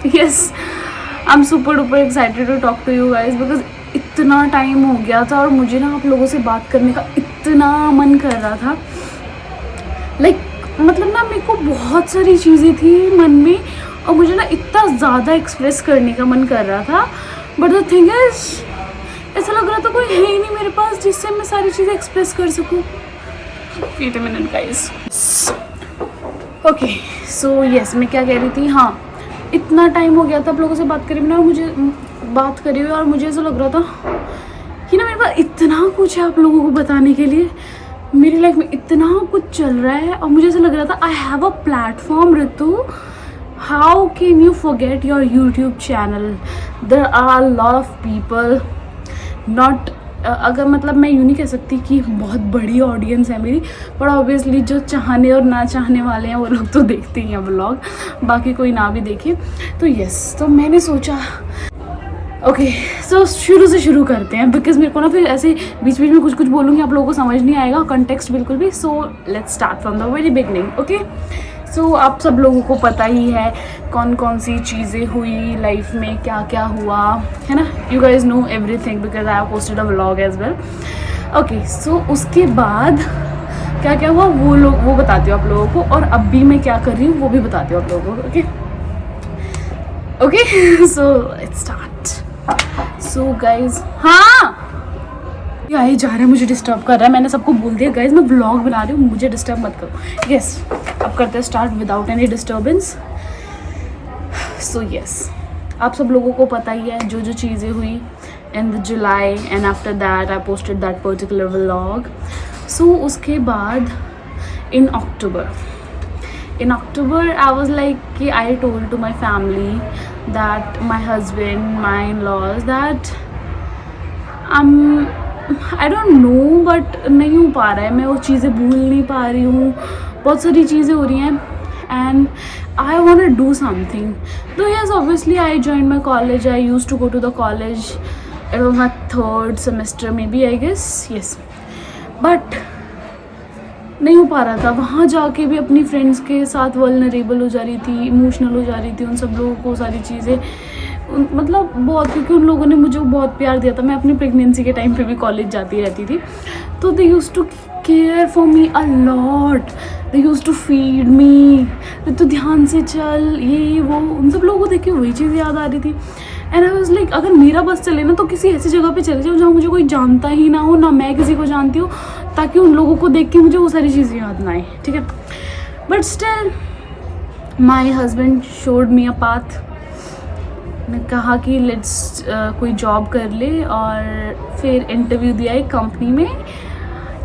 Yes, I am super duper excited to talk to you guys because इतना time हो गया था और मुझे ना आप लोगों से बात करने का इतना मन कर रहा था। मतलब ना मेरे को बहुत सारी चीज़ें थी मन में और मुझे ना इतना ज़्यादा एक्सप्रेस करने का मन कर रहा था, बट द थिंग इज ऐसा लग रहा था कोई है ही नहीं मेरे पास जिससे मैं सारी चीज़ें एक्सप्रेस कर सकूँ। Wait a minute guys. Okay so yes, मैं क्या कह रही थी, हाँ इतना टाइम हो गया था आप लोगों से बात करे बिना और मुझे बात करी हुई और मुझे ऐसा लग रहा था कि ना मेरे पास इतना कुछ है आप लोगों को बताने के लिए। मेरी लाइफ में इतना कुछ चल रहा है और मुझे ऐसा लग रहा था I have a platform Ritu, how can you forget your YouTube channel, there are lot of people, not अगर मतलब मैं यूँ नहीं कह सकती कि बहुत बड़ी ऑडियंस है मेरी, बट ऑब्वियसली जो चाहने और ना चाहने वाले हैं वो लोग तो देखते ही हैं व्लॉग, बाकी कोई ना भी देखे। तो यस, तो मैंने सोचा ओके सो शुरू से शुरू करते हैं बिकॉज मेरे को ना फिर ऐसे बीच बीच में कुछ कुछ बोलूँगी आप लोगों को समझ नहीं आएगा कंटेक्स्ट बिल्कुल भी। So let's start from the very beginning. Okay so आप सब लोगों को पता ही है कौन कौन सी चीज़ें हुई लाइफ में, क्या क्या हुआ है ना, you guys know everything because I have posted a vlog as well. Okay so उसके बाद क्या क्या हुआ वो बताती हूँ आप लोगों को, और अभी मैं क्या कर रही हूँ वो भी बताती हूँ आप लोगों को। Okay okay so let's start. So guys, हाँ ये जा रहा है मुझे डिस्टर्ब कर रहा है, मैंने सबको बोल दिया गाइज मैं व्लॉग बना रही हूँ, मुझे डिस्टर्ब मत करो। यस अब करते हैं start without any disturbance. So yes, आप सब लोगों को पता ही है जो जो चीज़ें हुई in the July and after that I posted that particular vlog. So उसके बाद इन October I was like I told to my family that my husband, my in-laws that I don't know but नहीं हो पा रहा है, मैं वो चीज़ें भूल नहीं पा रही हूँ, बहुत सारी चीज़ें हो रही हैं and I want to do something. Though yes, obviously I joined my college, I used to go to the college, it was my 3rd semester maybe I guess, yes, but नहीं हो पा रहा था। वहाँ जाके भी अपनी फ्रेंड्स के साथ वल्नरेबल हो जा रही थी, इमोशनल हो जा रही थी, उन सब लोगों को सारी चीज़ें मतलब बहुत, क्योंकि उन लोगों ने मुझे बहुत प्यार दिया था। मैं अपनी प्रेगनेंसी के टाइम पे भी कॉलेज जाती रहती थी, तो they used to care for me a lot, they used to feed me, तो ध्यान से चल ये वो, उन सब लोगों को देख के वही चीज़ याद आ रही थी। एंड आई वाज लाइक अगर मेरा बस चले ना तो किसी ऐसी जगह पे चले जाओ जहाँ मुझे कोई जानता ही ना हो, ना मैं किसी को जानती हूँ, ताकि उन लोगों को देख के मुझे वो सारी चीज़ें याद ना आए, ठीक है। But still my husband showed me a path, ने कहा कि लेट्स कोई जॉब कर ले, और फिर इंटरव्यू दिया एक कंपनी में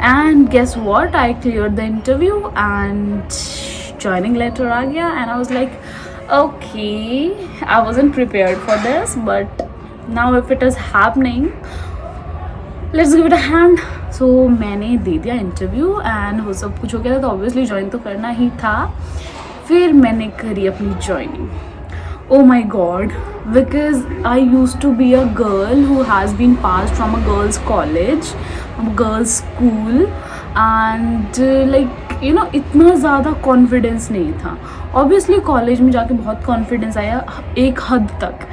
and guess what, I clear the interview and joining letter आ गया। And I was like okay, I wasn't prepared for this, but now if it is happening, let's give it a hand. So मैंने दे दिया interview and वो सब कुछ हो गया था, तो ऑब्वियसली ज्वाइन तो करना ही था। फिर मैंने करी अपनी joining. Oh my god, because I used to be a girl who has been passed from a girls college, from a girls school, and like you know इतना ज़्यादा कॉन्फिडेंस नहीं था। ऑब्वियसली कॉलेज में जाके बहुत कॉन्फिडेंस आया एक हद तक,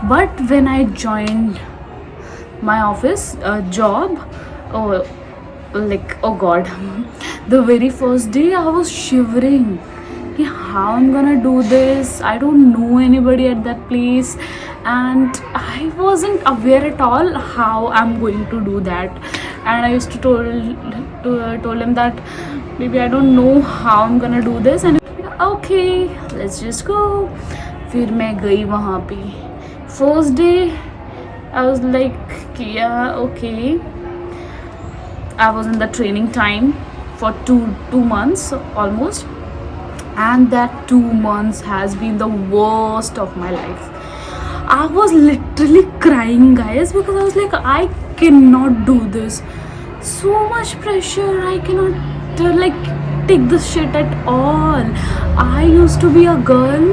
but when I joined my office job, like oh god, the very first day I was shivering कि how I'm gonna do this, I don't know anybody at that place and I wasn't aware at all how I'm going to do that. And I used to told him that maybe I don't know how I'm gonna do this, and okay let's just go. फिर मैं गई वहाँ पे, first day I was like yeah okay, I was in the training time for two months almost, and that 2 months has been the worst of my life. I was literally crying guys because I was like I cannot do this, so much pressure, I cannot like take this shit at all. I used to be a girl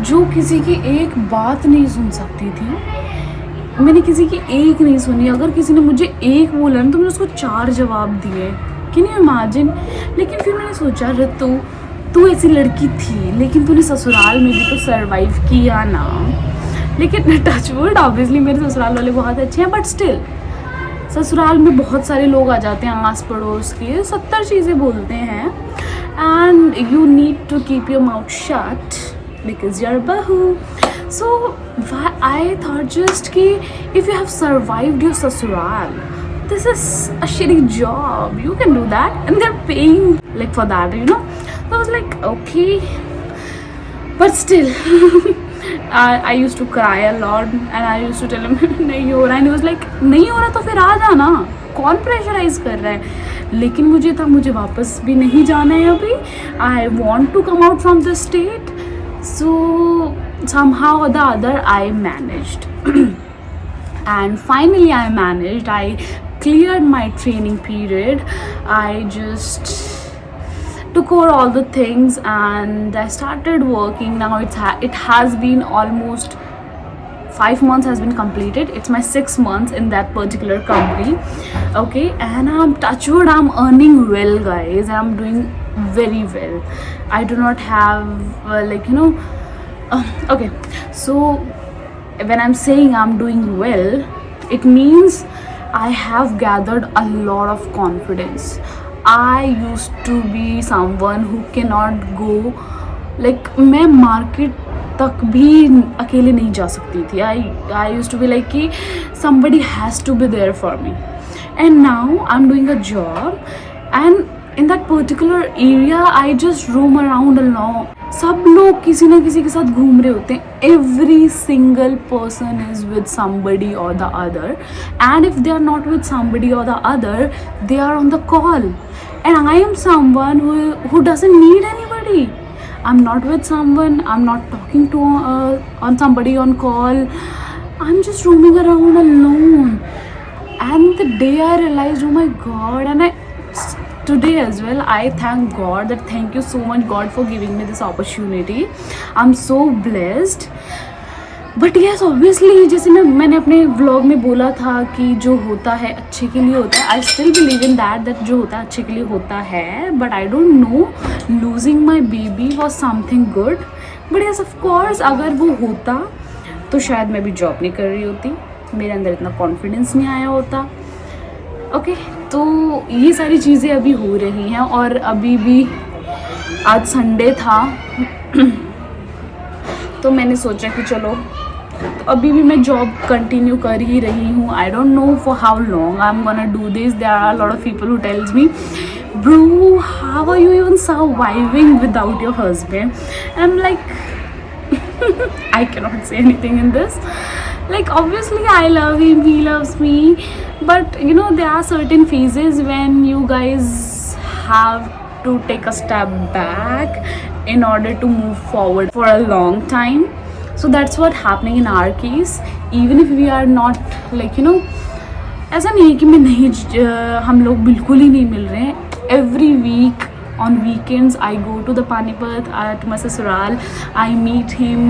जो किसी की एक बात नहीं सुन सकती थी, मैंने किसी की एक नहीं सुनी, अगर किसी ने मुझे एक बोला ना तो मैंने उसको 4 जवाब दिए, कैन यू इमेजिन। लेकिन फिर मैंने सोचा ऋतु तू ऐसी लड़की थी लेकिन तूने ससुराल में भी तो सरवाइव किया ना। लेकिन टचवुड ऑब्वियसली मेरे ससुराल वाले बहुत अच्छे हैं, बट स्टिल ससुराल में बहुत सारे लोग आ जाते हैं आस पड़ोस के, 70 चीज़ें बोलते हैं, and you need to keep your mouth shut because you are बहू. So I thought just कि if you have survived your ससुराल, this is a shitty job, you can do that and they're paying like for that, you know. So I was like okay, but still I used to cry a lot and I used to tell him नहीं हो रहा, and he was like नहीं हो रहा तो फिर आ जाना, कौन प्रेशराइज कर रहा है. लेकिन मुझे था मुझे वापस भी नहीं जाना है अभी. I want to come out from this state. So somehow or the other I managed and finally I managed. I cleared my training period. I just took over all the things and I started working. Now it has been almost 5 months has been completed. It's my 6 months in that particular company. Okay, and I'm touchwood, I'm earning well, guys. I'm doing very well. I do not have okay, so when I'm saying I'm doing well, it means I have gathered a lot of confidence. I used to be someone who cannot go, like मैं market तक भी अकेले नहीं जा सकती थी. I used to be like कि somebody has to be there for me, and now I'm doing a job and in that particular area I just roam around alone. सब लोग किसी ना किसी के साथ घूम रहे होते हैं. Every single person is with somebody or the other, and if they are not with somebody or the other, they are on the call, and I am someone who doesn't need anybody. I'm not with someone, I'm not talking to on somebody on call. I'm just roaming around alone. And the day I realized, oh my god, and today as well I thank God that thank you so much God for giving me this opportunity. I'm so blessed. But yes, obviously जैसे मैंने अपने vlog में बोला था कि जो होता है अच्छे के लिए होता है. I still believe in that जो होता है अच्छे के लिए होता है. But I don't know, losing my baby was something good. But yes, of course अगर वो होता तो शायद मैं भी जॉब नहीं कर रही होती, मेरे अंदर इतना कॉन्फिडेंस नहीं आया होता. ओके, तो ये सारी चीज़ें अभी हो रही हैं. और अभी भी आज संडे था तो मैंने सोचा कि चलो, तो अभी भी मैं जॉब कंटिन्यू कर ही रही हूँ. I don't know for how long I am gonna do this. There are lot of people who tells me, bro how are you even surviving without your husband. I am like I cannot say anything in this. Like obviously I love him, he loves me, but you know there are certain phases when you guys have to take a step back in order to move forward for a long time. So that's what happening in our case. Even if we are not like you know, ऐसा नहीं है कि मैं नहीं हम लोग बिल्कुल ही नहीं मिल रहे हैं. Every week on weekends I go to the Panipat, to my ससुराल, I meet him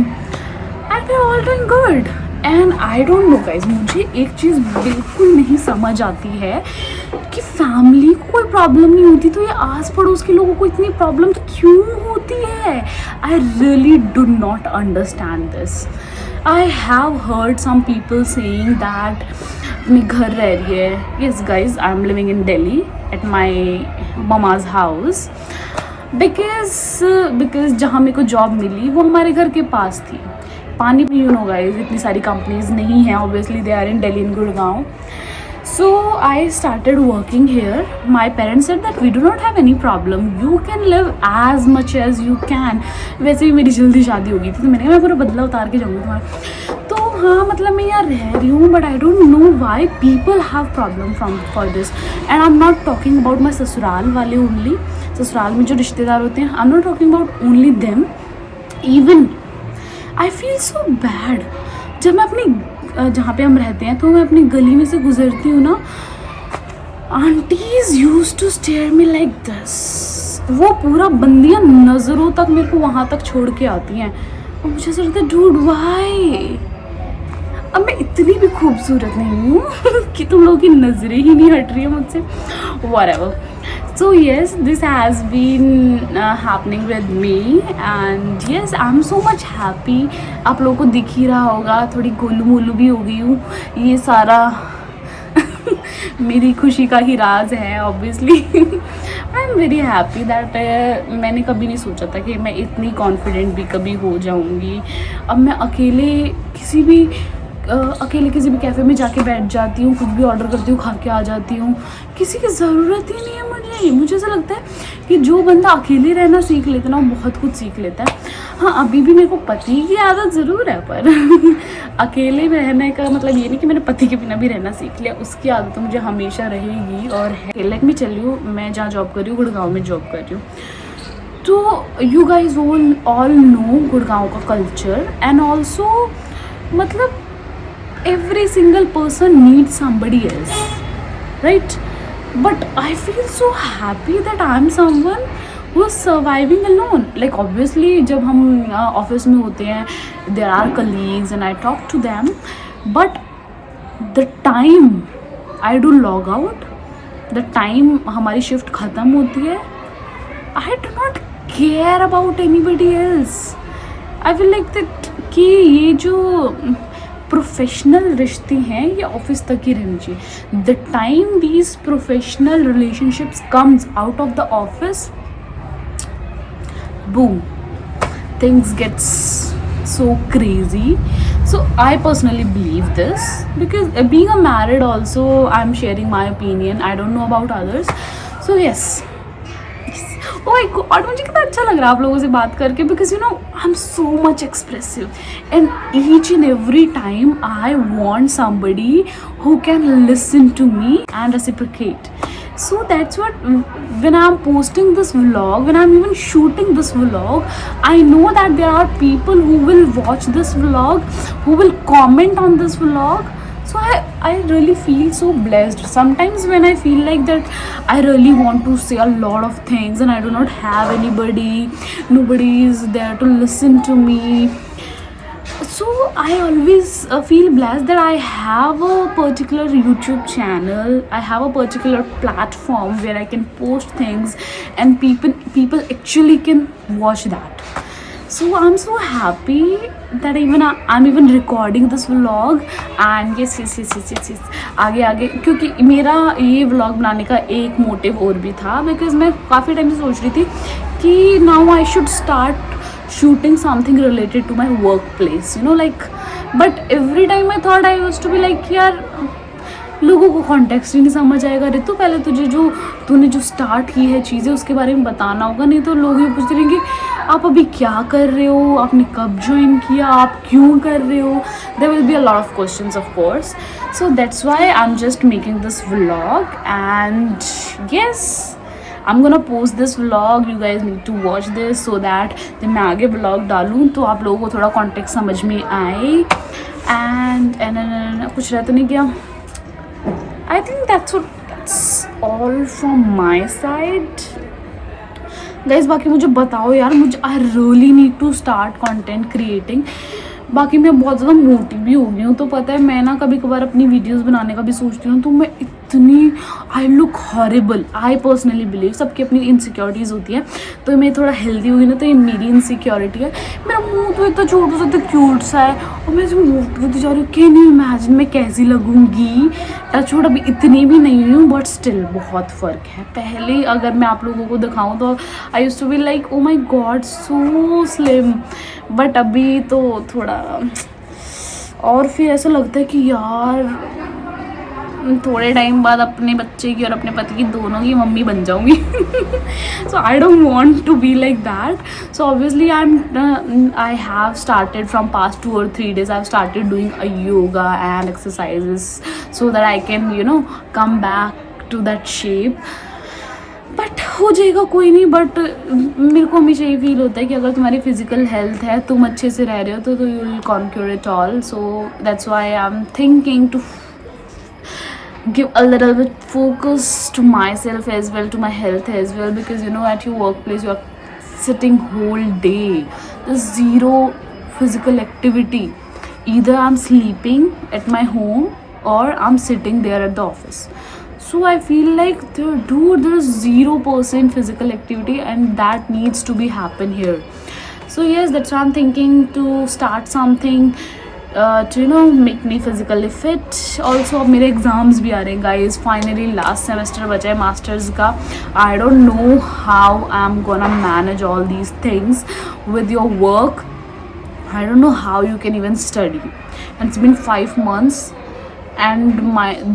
and we're all doing good. And I don't know guys, मुझे एक चीज़ बिल्कुल नहीं समझ आती है कि फैमिली को कोई प्रॉब्लम नहीं होती तो ये आस पड़ोस के लोगों को इतनी प्रॉब्लम क्यों होती है. I really do not understand this. I have heard some people saying that अपने घर रह रही है. Yes guys, I'm living in Delhi at my mama's house because जहाँ मेरे को जॉब मिली वो हमारे घर के पास थी. पानी में यू नो गाइज इतनी सारी कंपनीज नहीं हैं, obviously they are in Delhi in Gurgaon. So I started working here. My parents said that we do not have any problem. You can live as much as you can. वैसे भी मेरी जल्दी शादी हो गई थी तो मैंने कहा मैं पूरा बदला उतार के जाऊँगी तुम्हारा. तो हाँ मतलब मैं यहाँ रह रही हूँ, but I don't know why people have problem for this. And I am not talking about my ससुराल वाले ओनली. ससुराल में जो रिश्तेदार होते हैं, I am not talking about only them. Even I feel so bad जब मैं अपनी जहाँ पे हम रहते हैं तो मैं अपनी गली में से गुजरती हूँ ना, aunties used to stare me like this. वो पूरा बंदियाँ नज़रों तक मेरे को वहाँ तक छोड़ के आती हैं और मुझे ऐसा लगता है डूड वाई. अब मैं इतनी भी खूबसूरत नहीं हूँ कि तुम लोगों की नज़रें ही नहीं हट रही है मुझसे. Whatever. So yes, this has been happening with me and yes, I'm so much happy. आप लोगों को दिख ही रहा होगा, थोड़ी गोलू मोलू भी हो गई हूँ. ये सारा मेरी खुशी का ही राज है obviously. I am very happy that मैंने कभी नहीं सोचा था कि मैं इतनी कॉन्फिडेंट भी कभी हो जाऊँगी. अब मैं अकेले किसी भी कैफ़े में जाके बैठ जाती हूँ, कुछ भी ऑर्डर करती हूँ, खा के आ जाती हूँ. किसी की ज़रूरत ही नहीं है मुझे ऐसा लगता है कि जो बंदा अकेले रहना सीख लेता है ना, वो बहुत कुछ सीख लेता है. हाँ, अभी भी मेरे को पति की आदत ज़रूर है, पर अकेले रहने का मतलब ये नहीं कि मैंने पति के बिना भी रहना सीख लिया. उसकी आदत तो मुझे हमेशा रहेगी और है. लेट मी टेल यू, मैं जहाँ जॉब कर रही हूँ, गुड़गांव में जॉब कर रही हूँ. तो you guys all know Gurgaon का कल्चर एंड ऑल्सो मतलब every single person needs somebody else, right? But I feel so happy that I'm someone who is surviving alone. Like obviously जब हम ऑफिस में होते हैं, there are colleagues and I talk to them, but the time I do log out, the time हमारी shift ख़त्म होती है, I do not care about anybody else. I feel like that कि ये जो प्रोफेशनल रिश्ते हैं ये ऑफिस तक ही रहनी चाहिए. The time these professional relationships comes out of the office, boom, things gets so crazy. So I personally believe this because being a married also, I'm sharing my opinion. I don't know about others. So yes. Oh my God, मुझे कितना अच्छा लग रहा है आप लोगों से बात करके, because you know I'm so much expressive and each and every time I want somebody who can listen to me and reciprocate. So that's what, when I'm posting this vlog, when I'm even shooting this vlog, I know that there are people who will watch this vlog, who will comment on this vlog. So I really feel so blessed. Sometimes when I feel like that I really want to say a lot of things and I do not have anybody, nobody is there to listen to me. So I always feel blessed that I have a particular YouTube channel, I have a particular platform where I can post things and people actually can watch that. So I'm so happy that I'm even recording this vlog and yes आगे क्योंकि मेरा ये vlog बनाने का एक motive और भी था, because मैं काफ़ी टाइम से सोच रही थी कि now I should start shooting something related to my workplace, you know, like, but every time I thought I used to be like यार लोगों को कॉन्टेक्स्ट ही नहीं समझ आएगा. रितु पहले तूने जो स्टार्ट की है चीज़ें उसके बारे में बताना होगा, नहीं तो लोग ये पूछते रहेंगे आप अभी क्या कर रहे हो, आपने कब ज्वाइन किया, आप क्यों कर रहे हो. There will be a lot of questions of course. So that's why I am just making this vlog and yes, I'm gonna post this vlog. You guys need to watch this so that जब मैं आगे vlog डालूँ तो आप लोगों को थोड़ा context समझ में आए. एंड कुछ रह तो नहीं गया. I think that's all from my side. Guys, बाकी मुझे बताओ यार, I really need to start content creating. बाकी मैं बहुत ज़्यादा मोटी भी हो गई हूँ, तो पता है मैं ना कभी कभार अपनी वीडियोस बनाने का भी सोचती हूँ तो मैं इतनी I look horrible. I personally believe सबकी अपनी इनसिक्योरिटीज़ होती है, तो मैं थोड़ा हेल्दी हुई ना तो ये मेरी इनसिक्योरिटी है. मेरा मुंह तो इतना छोटा सा, इतना क्यूट सा है और मैं जो मोटी होती जा रही हूँ, कैन यू इमेजिन मैं कैसी लगूँगी. टचवुड अभी इतनी भी नहीं हुई हूँ, बट स्टिल बहुत फ़र्क है. पहले अगर मैं आप लोगों को दिखाऊँ तो I used to be like oh my god so slim, but अभी तो थोड़ा और फिर ऐसा लगता है कि यार थोड़े टाइम बाद अपने बच्चे की और अपने पति की दोनों की मम्मी बन जाऊंगी. So I don't want to be like that. So obviously I have started from past 2 or 3 days. I have started doing a yoga and exercises so that I can come back to that shape. But हो जाएगा, कोई नहीं. But मेरे को हमेशा ये feel होता है कि अगर तुम्हारी फिजिकल हेल्थ है, तुम अच्छे से रह रहे हो तो you will conquer it all. So that's why I am thinking to give a little bit focus to myself as well, to my health as well, because at your workplace you are sitting whole day, there's zero physical activity. Either I'm sleeping at my home or I'm sitting there at the office. So I feel like, dude, there is 0% physical activity, and that needs to be happen here. So yes, that's why I'm thinking to start something to make me physically fit. Also अब मेरे exams भी आ रहे हैं guys, finally last semester बचा है masters का. आई don't know how I am gonna manage all these things with your work. I don't know how you can even study. And it's been 5 months, and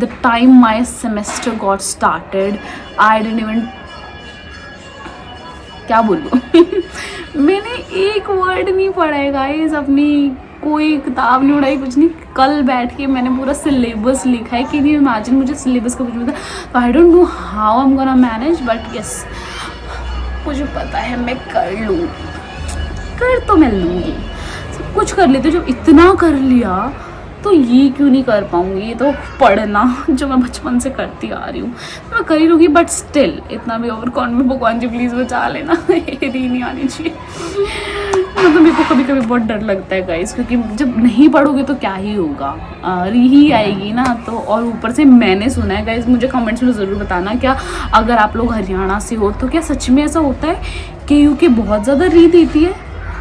the time my semester got started, I didn't even, क्या बोलूँ मैंने एक word नहीं पढ़ा है guys, अपनी कोई किताब नहीं उड़ाई, कुछ नहीं. कल बैठ के मैंने पूरा सिलेबस लिखा है. कि नहीं इमेजिन, मुझे सिलेबस का कुछ पता. तो I don't know how I am gonna manage, but yes मुझे पता है मैं कर लूँगी. कर तो मैं लूँगी, सब कुछ कर लेते. जब इतना कर लिया तो ये क्यों नहीं कर पाऊँगी. ये तो पढ़ना जो मैं बचपन से करती आ रही हूँ मैं कर ही लूँगी. बट स्टिल इतना भी ओवर कॉन्फिडेंट, भगवान जी प्लीज़ बचा लेना ये नहीं आनी चाहिए. मतलब मेरे को कभी कभी बहुत डर लगता है गाइस, क्योंकि जब नहीं पढ़ोगे तो क्या ही होगा, री ही आएगी ना. तो और ऊपर से मैंने सुना है गाइस, मुझे कमेंट्स में ज़रूर बताना क्या अगर आप लोग हरियाणा से हो तो क्या सच में ऐसा होता है कि यूके बहुत ज़्यादा री देती है.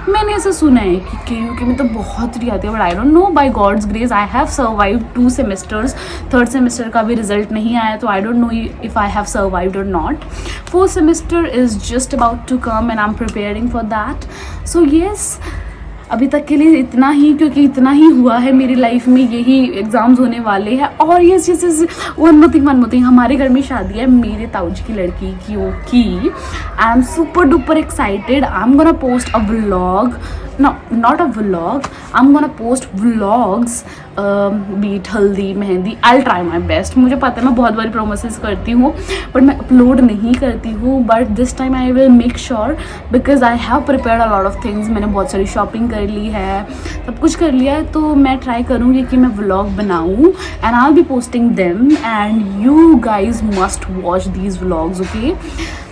मैंने ऐसा सुना है कि के में तो बहुत री आती है. But I don't know, by God's grace I have survive 2 semesters. 3rd semester का भी रिजल्ट नहीं आया, तो I don't know if I have survived और not. 4th semester is just about to come and I am preparing for that. So yes, अभी तक के लिए इतना ही, क्योंकि इतना ही हुआ है मेरी लाइफ में, यही एग्ज़ाम्स होने वाले हैं. और yes yes yes, one more thing, हमारे घर में शादी है मेरे ताऊ जी की लड़की की. I am super duper excited. I am gonna post a vlog, not a vlog, I'm gonna post vlogs, be it haldi mehndi. I'll try my best. मुझे पता है मैं बहुत बारी प्रोमिस करती हूँ बट मैं अपलोड नहीं करती हूँ. But this time I will make sure, because I have prepared a lot of things. मैंने बहुत सारी शॉपिंग कर ली है, सब कुछ कर लिया है. तो मैं ट्राई करूँगी कि मैं व्लॉग बनाऊँ and I will be posting them and you guys must watch these vlogs. Okay,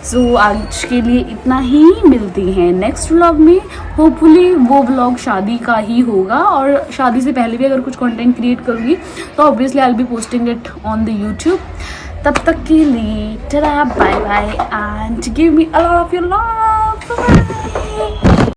so आज के लिए इतना ही. मिलती हैं नेक्स्ट व्लॉग में. होपफुली वो व्लॉग शादी का ही होगा, और शादी से पहले भी अगर कुछ कंटेंट क्रिएट करूँगी तो obviously I will be posting it on the YouTube. तब तक के लिए tata, bye bye, and give me a lot of your love. Bye.